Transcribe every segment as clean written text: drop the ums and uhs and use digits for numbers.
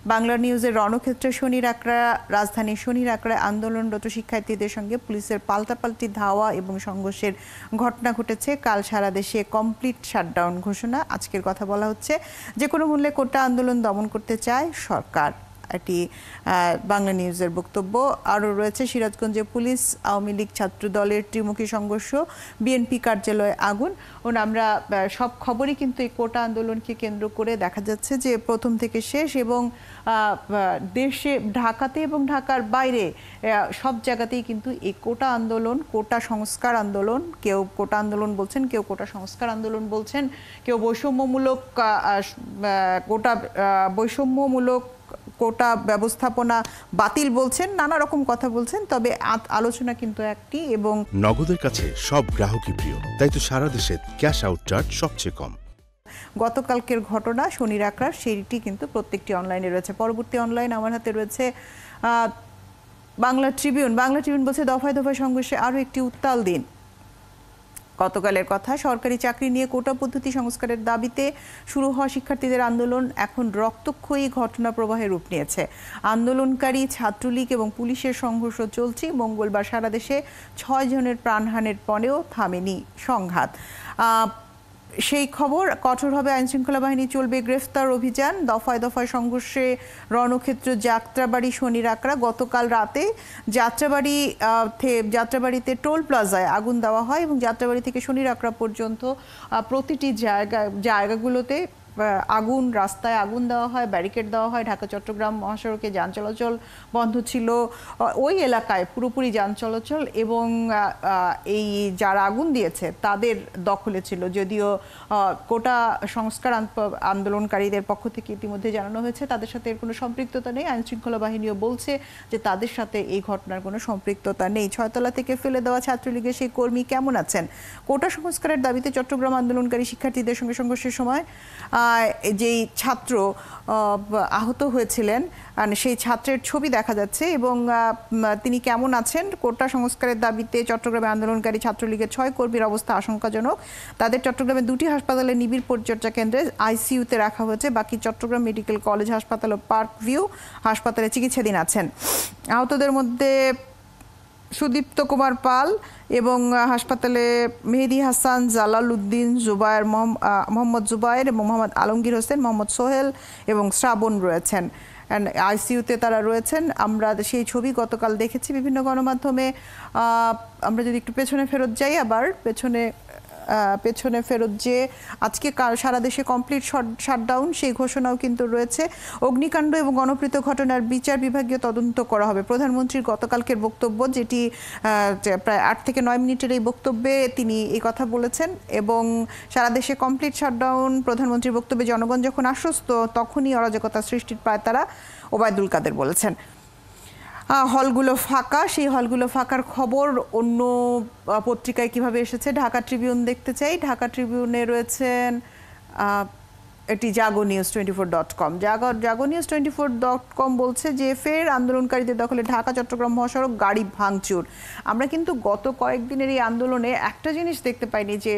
বাংলা নিউজের রণক্ষেত্রে শনির আকড়া রাজধানীর শনির আকড়ায় আন্দোলনরত শিক্ষার্থীদের সঙ্গে পুলিশের পাল্টাপাল্টি ধাওয়া এবং সংঘর্ষের ঘটনা ঘটেছে। কাল সারা দেশে কমপ্লিট শাটডাউন ঘোষণা। আজকের কথা বলা হচ্ছে যে কোনো মূল্যে কোটা আন্দোলন দমন করতে চায় সরকার। এটি বাংলা নিউজের বক্তব্য। আরও রয়েছে সিরাজগঞ্জে পুলিশ আওয়ামী লীগ ছাত্র দলের ত্রিমুখী সংঘর্ষ, বিএনপি কার্যালয়ে আগুন। ও আমরা সব খবরই কিন্তু এই কোটা আন্দোলনকে কেন্দ্র করে দেখা যাচ্ছে যে প্রথম থেকে শেষ, এবং দেশে ঢাকাতে এবং ঢাকার বাইরে সব জায়গাতেই কিন্তু এই কোটা আন্দোলন, কোটা সংস্কার আন্দোলন, কেউ কোটা আন্দোলন বলছেন, কেউ কোটা সংস্কার আন্দোলন বলছেন, কেউ বৈষম্যমূলক কোটা ব্যবস্থাপনা বাতিল বলছেন, নানা রকম কথা বলছেন। তবে আলোচনা কিন্তু একটি, এবং নগদের কাছে সব গ্রাহকই প্রিয়, তাই তো সারা দেশে ক্যাশ আউট চার্জ সবচেয়ে কম। গতকালকের ঘটনা শনির আকড়ার, সেইটি কিন্তু প্রত্যেকটি অনলাইনে রয়েছে। পরবর্তী অনলাইন আমার হাতে রয়েছে বাংলা ট্রিবিউন। বাংলা ট্রিবিউন বলছে দফায় দফায় সংঘর্ষে আরও একটি উত্তাল দিন। গতকালের কথা, সরকারি চাকরি নিয়ে কোটা পদ্ধতি সংস্কারের দাবিতে শুরু হওয়া শিক্ষার্থীদের আন্দোলন এখন রক্তক্ষয়ী ঘটনা প্রবাহে রূপ নিয়েছে। আন্দোলনকারী ছাত্রলীগ এবং পুলিশের সংঘর্ষ চলছে। মঙ্গলবার সারা দেশে 6 জনের প্রাণহানির পরেও থামেনি সংঘাত। সেই খবর, কঠোরভাবে আইনশৃঙ্খলা বাহিনী চলবে গ্রেফতার অভিযান। দফায় দফায় সংঘর্ষে রণক্ষেত্র যাত্রাবাড়ি শনির আকড়া। গতকাল রাতে যাত্রাবাড়িতে টোল প্লাজায় আগুন দেওয়া হয় এবং যাত্রাবাড়ি থেকে শনির আকড়া পর্যন্ত প্রতিটি জায়গাগুলোতে আগুন, রাস্তায় আগুন দেওয়া হয়, ব্যারিকেড দেওয়া হয়। ঢাকা চট্টগ্রাম মহাসড়কে যান চলাচল বন্ধ ছিল, ওই এলাকায় পুরোপুরি যান চলাচল, এবং এই যারা আগুন দিয়েছে তাদের দখলে ছিল। যদিও কোটা সংস্কার আন্দোলনকারীদের পক্ষ থেকে ইতিমধ্যে জানানো হয়েছে তাদের সাথে এর কোনো সম্পৃক্ততা নেই। আইনশৃঙ্খলা বাহিনীও বলছে যে তাদের সাথে এই ঘটনার কোনো সম্পৃক্ততা নেই। 6তলা থেকে ফেলে দেওয়া ছাত্রলীগের সেই কর্মী কেমন আছেন? কোটা সংস্কারের দাবিতে চট্টগ্রাম আন্দোলনকারী শিক্ষার্থীদের সঙ্গে সংঘর্ষের সময় যেই ছাত্র আহত হয়েছিলেন সেই ছাত্রের ছবি দেখা যাচ্ছে, এবং তিনি কেমন আছেন? কোটা সংস্কারের দাবিতে চট্টগ্রামে আন্দোলনকারী ছাত্রলীগের 6 কর্মীর অবস্থা আশঙ্কাজনক। তাদের চট্টগ্রামে 2টি হাসপাতালে নিবিড় পরিচর্যা কেন্দ্রে আইসিইউতে রাখা হয়েছে। বাকি চট্টগ্রাম মেডিকেল কলেজ হাসপাতাল ও পার্ক ভিউ হাসপাতালে চিকিৎসাধীন আছেন। আহতদের মধ্যে সুদীপ্ত কুমার পাল এবং হাসপাতালে মেহেদি হাসান, জালাল উদ্দিন, মোহাম্মদ জুবায়ের এবং মোহাম্মদ আলমগীর হোসেন, মোহাম্মদ সোহেল এবং শ্রাবণ রয়েছেন। আইসিইউতে তারা রয়েছেন। আমরা সেই ছবি গতকাল দেখেছি বিভিন্ন গণমাধ্যমে। আমরা যদি একটু পেছনে ফেরত যাই, আবার পেছনে ফেরত যে আজকে সারা দেশে কমপ্লিট শাটডাউন, সেই ঘোষণাও কিন্তু রয়েছে। অগ্নিকাণ্ড এবং গণপ্রীত ঘটনার বিচার বিভাগীয় তদন্ত করা হবে। প্রধানমন্ত্রীর গতকালকের বক্তব্য, যেটি প্রায় 8 থেকে 9 মিনিটের এই বক্তব্যে তিনি এই কথা বলেছেন, এবং সারা দেশে কমপ্লিট শাটডাউন, প্রধানমন্ত্রীর বক্তব্যে জনগণ যখন আশ্বস্ত তখনই অরাজকতা সৃষ্টির প্রায় তারা, ওবায়দুল কাদের বলেছেন। হলগুলো ফাঁকা, সেই হলগুলো ফাঁকার খবর অন্য পত্রিকায় কিভাবে এসেছে ঢাকা ট্রিবিউন দেখতে চাই। ঢাকা ট্রিবিউনে রয়েছেন এটি jagonews24.com। jagonews24.com বলছে যে ফের আন্দোলনকারীদের দখলে ঢাকা চট্টগ্রাম মহাসড়ক, গাড়ি ভাঙচুর। আমরা কিন্তু গত কয়েকদিনের এই আন্দোলনে একটা জিনিস দেখতে পাইনি, যে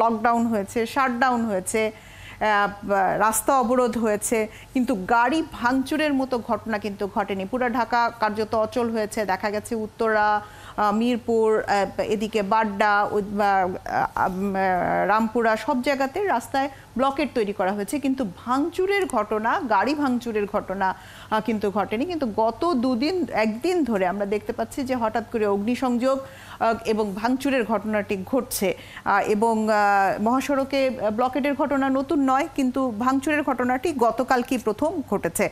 লকডাউন হয়েছে, শাটডাউন হয়েছে, রাস্তা অবরোধ হয়েছে, কিন্তু গাড়ি ভাঙচুরের মতো ঘটনা কিন্তু ঘটেনি। পুরো ঢাকা কার্যত অচল হয়েছে। দেখা গেছে উত্তরা, মিরপুর, এদিকে বাড্ডা, রামপুরা, সব জায়গাতে রাস্তায় ব্লকেট তৈরি করা হয়েছে, কিন্তু ভাঙচুরের ঘটনা, গাড়ি ভাঙচুরের ঘটনা কিন্তু ঘটেনি। কিন্তু গত একদিন ধরে আমরা দেখতে পাচ্ছি যে হঠাৎ করে অগ্নিসংযোগ এবং ভাঙচুরের ঘটনাটি ঘটছে, এবং মহাসড়কে ব্লকেটের ঘটনা নতুন নয়, কিন্তু ভাঙচুরের ঘটনাটি গতকালকেই প্রথম ঘটেছে।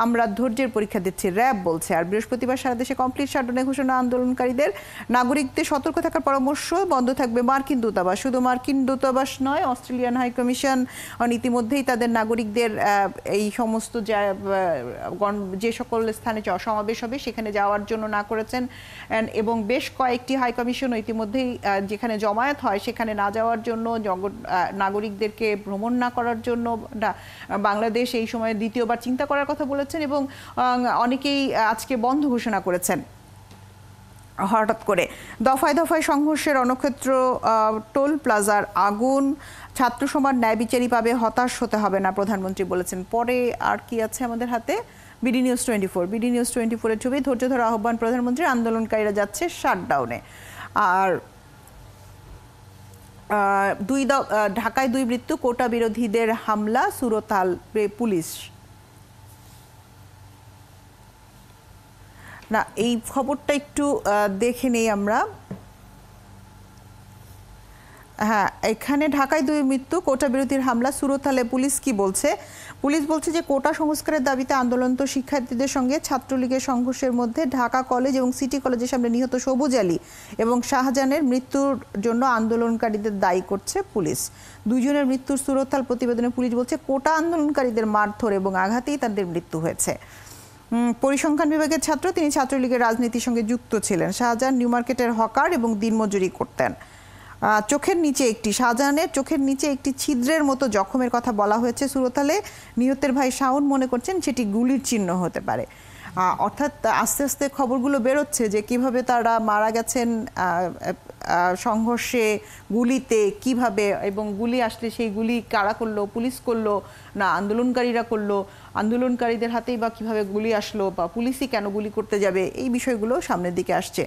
আমরা ধৈর্যের পরীক্ষা দিচ্ছি, র্যাব বলছে। আর বৃহস্পতিবার সারা দেশে কমপ্লিট শাটডাউনের ঘোষণা আন্দোলনকারীদের। নাগরিকদের সতর্ক থাকার পরামর্শ, বন্ধ থাকবে মার্কিন দূতাবাস। শুধু মার্কিন দূতাবাস নয়, অস্ট্রেলিয়ান হাইকমিশন ইতিমধ্যেই তাদের নাগরিকদের এই সমস্ত যে সকল স্থানে সমাবেশ হবে সেখানে যাওয়ার জন্য না করেছেন, এবং বেশ কয়েকটি হাইকমিশন ইতিমধ্যেই যেখানে জমায়েত হয় সেখানে না যাওয়ার জন্য, নাগরিকদেরকে ভ্রমণ না করার জন্য বাংলাদেশ এই সময় দ্বিতীয়বার চিন্তা করার কথা বলেছেন, এবং অনেকেই আজকে বন্ধ ঘোষণা করেছেন। হঠাৎ করে দফায় দফায় সংঘর্ষের রণক্ষেত্র টোল প্লাজার আগুন, ছাত্র সমাজ ন্যায় বিচারই পাবে, হতাশ হতে হবে না, প্রধানমন্ত্রী বলেছেন। পরে আর কি আছে আমাদের হাতে? BD news 24। বিডি নিউজ 24 এর ছবি। ধৈর্য ধরা আহ্বান প্রধানমন্ত্রীর, আন্দোলনকারীরা যাচ্ছে শাটডাউনে। আর ঢাকায় 2 মৃত্যু, কোটা বিরোধীদের হামলা, সুরতাল পুলিশ। না, এই খবরটা একটু দেখে নেই আমরা। হ্যাঁ, এখানে ঢাকায় 2 মৃত্যু, কোটা বিরোধীর হামলা, সুরতালে পুলিশ কি বলছে? পুলিশ বলছে যে কোটা সংস্কারের দাবিতে আন্দোলনরত শিক্ষার্থীদের সঙ্গে ছাত্রলীগের সংঘর্ষের মধ্যে ঢাকা কলেজ এবং সিটি কলেজের সামনে নিহত সবুজ আলী এবং শাহজাহানের মৃত্যুর জন্য আন্দোলনকারীদের দায়ী করছে পুলিশ। 2 জনের মৃত্যুর সুরতাল প্রতিবেদনে পুলিশ বলছে কোটা আন্দোলনকারীদের মারধর এবং আঘাতেই তাদের মৃত্যু হয়েছে। পরিসংখ্যান বিভাগের ছাত্র, তিনি ছাত্রলীগের রাজনীতির সঙ্গে যুক্ত ছিলেন। শাহজাহান নিউ মার্কেটের হকার এবং দিনমজুরি করতেন। শাহজাহানের চোখের নিচে একটি ছিদ্রের মতো জখমের কথা বলা হয়েছে সুরতালে। নিহতের ভাই শাওন মনে করছেন সেটি গুলির চিহ্ন হতে পারে। অর্থাৎ আস্তে আস্তে খবরগুলো বেরোচ্ছে যে কিভাবে তারা মারা গেছেন সংঘর্ষে, গুলিতে কিভাবে, এবং গুলি আসলে সেই গুলি কারা করলো, পুলিশ করলো না আন্দোলনকারীরা করলো, আন্দোলনকারীদের হাতেই বা কিভাবে গুলি আসলো, বা পুলিশই কেন গুলি করতে যাবে, এই বিষয়গুলো সামনের দিকে আসছে।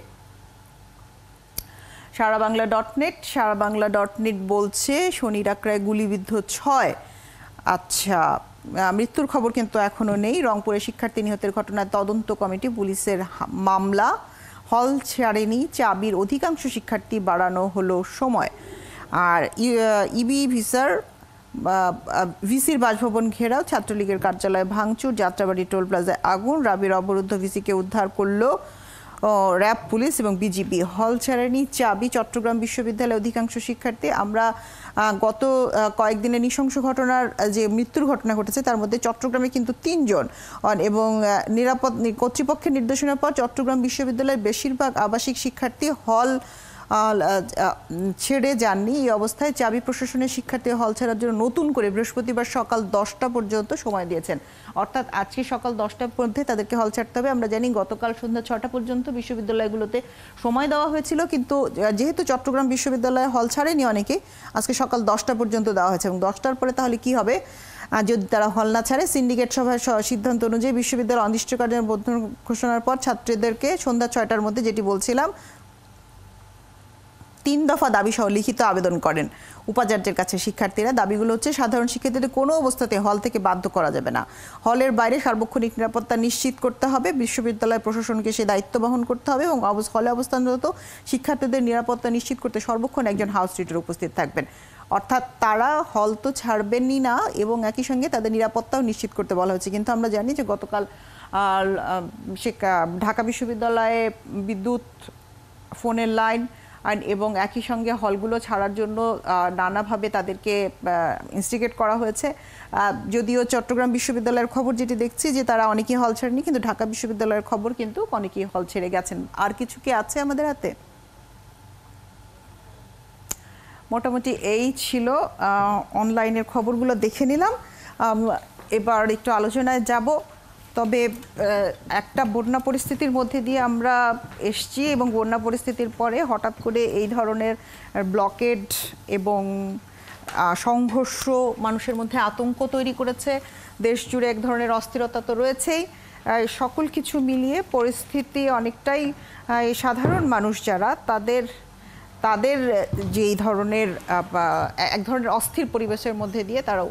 সারাবাংলা.net বলছে শনির আক্রায় গুলিবিদ্ধ 6। আচ্ছা, মৃত্যুর খবর কিন্তু এখনো নেই। রংপুরে শিক্ষার্থী নিহতের ঘটনায় তদন্ত কমিটি, পুলিশের মামলা, হল ছাড়েনি, চাবির অধিকাংশ শিক্ষার্থী বাড়ানো হলো সময়। আর ইবি ভিসির বাসভবন ঘেরাও, ছাত্রলীগের কার্যালয়ে ভাঙচুর, যাত্রাবাড়ি টোল প্লাজায় আগুন, রাবির অবরুদ্ধ ভিসিকে উদ্ধার করলো র্যাব, পুলিশ এবং বিজিবি। হল ছাড়েনি, চাবি চট্টগ্রাম বিশ্ববিদ্যালয়ের অধিকাংশ শিক্ষার্থী। আমরা গত কয়েকদিনের নৃশংস ঘটনার যে মৃত্যুর ঘটনা ঘটেছে তার মধ্যে চট্টগ্রামে কিন্তু 3 জন, এবং কর্তৃপক্ষের নির্দেশনার পর চট্টগ্রাম বিশ্ববিদ্যালয়ের বেশিরভাগ আবাসিক শিক্ষার্থী হল ছেড়ে যাননি। এই অবস্থায় চাবি প্রশাসনের শিক্ষার্থী হল ছাড়ার জন্য নতুন করে বৃহস্পতিবার সকাল 10টা পর্যন্ত সময় দিয়েছেন। অর্থাৎ আজকে সকাল 10টার মধ্যে তাদেরকে হল ছাড়তে হবে। আমরা জানি গতকাল সন্ধ্যা 6টা পর্যন্ত বিশ্ববিদ্যালয়গুলোতে সময় দেওয়া হয়েছিল, কিন্তু যেহেতু চট্টগ্রাম বিশ্ববিদ্যালয়ে হল ছাড়েনি অনেকে, আজকে সকাল 10টা পর্যন্ত দেওয়া হয়েছে। এবং 10টার পরে তাহলে কি হবে যদি তারা হল না ছাড়ে? সিন্ডিকেট সভার সিদ্ধান্ত অনুযায়ী বিশ্ববিদ্যালয় অনির্দিষ্টকালীন বন্ধ ঘোষণার পর ছাত্রীদেরকে সন্ধ্যা 6টার মধ্যে, যেটি বলছিলাম, 3 দফা দাবি সহ লিখিত আবেদন করেন উপাচার্যের কাছে শিক্ষার্থীরা। দাবিগুলো হচ্ছে, সাধারণ শিক্ষার্থীদের কোনো অবস্থাতে হল থেকে বাধ্য করা যাবে না, হলের বাইরে সার্বক্ষণিক নিরাপত্তা নিশ্চিত করতে হবে, বিশ্ববিদ্যালয় প্রশাসনকে সে দায়িত্ব বহন করতে হবে, এবং হলে অবস্থানরত শিক্ষার্থীদের নিরাপত্তা নিশ্চিত করতে সর্বক্ষণ একজন হাউস টিচার উপস্থিত থাকবেন। অর্থাৎ তারা হল তো ছাড়বেনই না, এবং একই সঙ্গে তাদের নিরাপত্তাও নিশ্চিত করতে বলা হয়েছে। কিন্তু আমরা জানি যে গতকাল ঢাকা বিশ্ববিদ্যালয়ে বিদ্যুৎ, ফোনের লাইন এবং একই সঙ্গে হলগুলো ছাড়ার জন্য নানাভাবে তাদেরকে ইনস্টিগেট করা হয়েছে। যদিও চট্টগ্রাম বিশ্ববিদ্যালয়ের খবর যেটি দেখছি যে তারা অনেকেই হল ছাড়েনি, কিন্তু ঢাকা বিশ্ববিদ্যালয়ের খবর কিন্তু অনেকেই হল ছেড়ে গেছেন। আর কিছু কি আছে আমাদের হাতে? মোটামুটি এই ছিল, অনলাইনের খবরগুলো দেখে নিলাম। এবার একটু আলোচনায় যাব। তবে একটা বন্যা পরিস্থিতির মধ্যে দিয়ে আমরা এসছি, এবং বন্যা পরিস্থিতির পরে হঠাৎ করে এই ধরনের ব্লকেড এবং সংঘর্ষ মানুষের মধ্যে আতঙ্ক তৈরি করেছে। দেশ জুড়ে এক ধরনের অস্থিরতা তো রয়েছেই। সকল কিছু মিলিয়ে পরিস্থিতি অনেকটাই সাধারণ মানুষ যারা তাদের যে এই ধরনের এক ধরনের অস্থির পরিবেশের মধ্যে দিয়ে তারা